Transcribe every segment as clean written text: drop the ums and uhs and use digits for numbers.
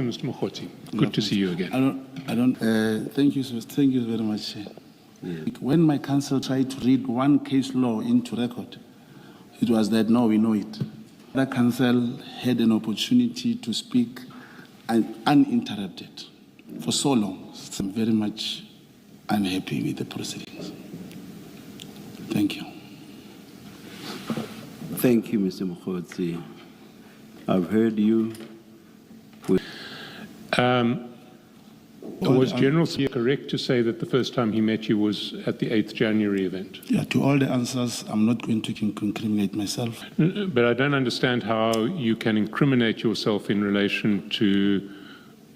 Mr. Mogotsi, good to see you again. Thank you, sir. Thank you very much. Yeah. When my counsel tried to read one case law into record, it was that, no, we know it. The counsel had an opportunity to speak uninterrupted for so long. I'm very much unhappy with the proceedings. Thank you. Thank you, Mr. Mogotsi. I've heard you. Was General Siya correct to say that the first time he met you was at the 8th January event? Yeah, to all the answers, I'm not going to incriminate myself. But I don't understand how you can incriminate yourself in relation to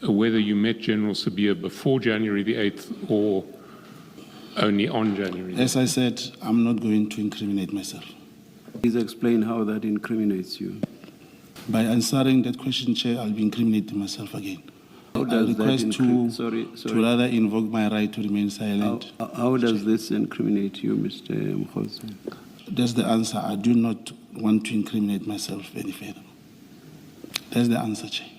whether you met General Siya before January the 8th or only on January the 8th. As I said, I'm not going to incriminate myself. Please explain how that incriminates you. By answering that question, Chair, I'll be incriminating myself again. I request to rather invoke my right to remain silent. How does this incriminate you, Mr. Mogotsi? That's the answer. I do not want to incriminate myself any further. That's the answer, Chair.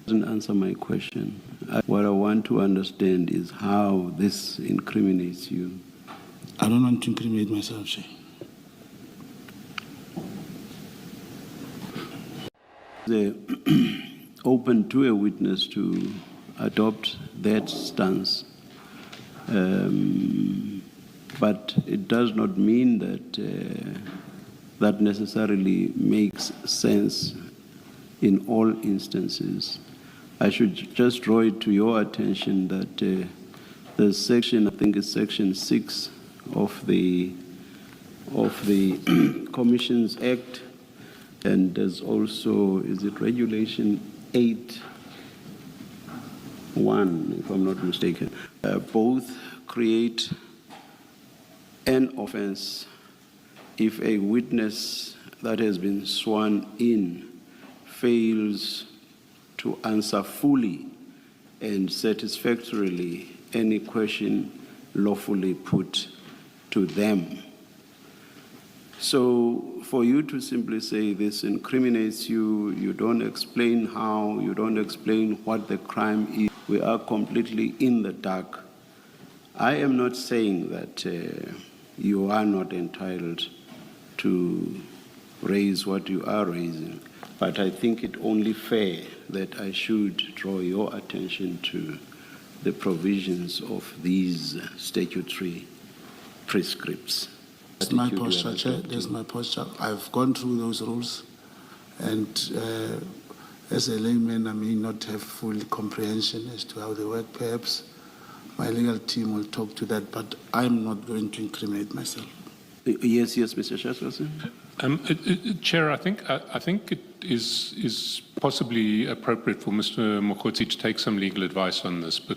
Doesn't answer my question. What I want to understand is how this incriminates you. I don't want to incriminate myself, Chair. Open to a witness to adopt that stance. But it does not mean that that necessarily makes sense in all instances. I should just draw it to your attention that the section, I think it's section 6 of the Commissions Act, and there's also, is it Regulation 8.1, if I'm not mistaken. Both create an offense if a witness that has been sworn in fails to answer fully and satisfactorily any question lawfully put to them. So for you to simply say this incriminates you, you don't explain how, you don't explain what the crime is, we are completely in the dark. I am not saying that you are not entitled to raise what you are raising, but I think it only fair that I should draw your attention to the provisions of these statutory prescripts. That's my posture, Chair. That's my posture. I've gone through those rules, and as a layman, I may not have full comprehension as to how they work. Perhaps my legal team will talk to that, but I'm not going to incriminate myself. Yes, Mr. Chairperson. Chair, I think it is possibly appropriate for Mr. Mogotsi to take some legal advice on this, but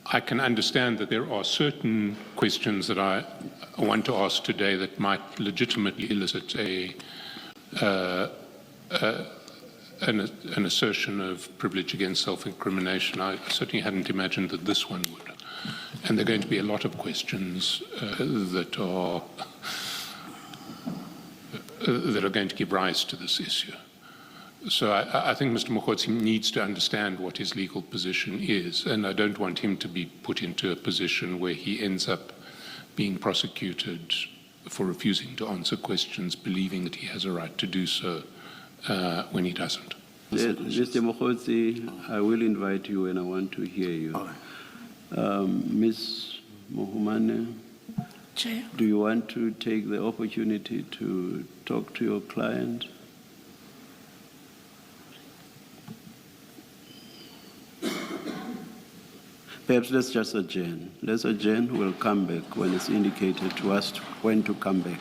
I can understand that there are certain questions that I want to ask today that might legitimately elicit an assertion of privilege against self-incrimination. I certainly hadn't imagined that this one would. And there are going to be a lot of questions that are going to give rise to this issue. So I think Mr. Mogotsi needs to understand what his legal position is, and I don't want him to be put into a position where he ends up being prosecuted for refusing to answer questions, believing that he has a right to do so when he doesn't. Mr. Mogotsi, I will invite you and I want to hear you. Ms. Mohumane, Chair. Do you want to take the opportunity to talk to your client? Perhaps let's just adjourn. Let's adjourn. We'll come back when it's indicated to us when to come back.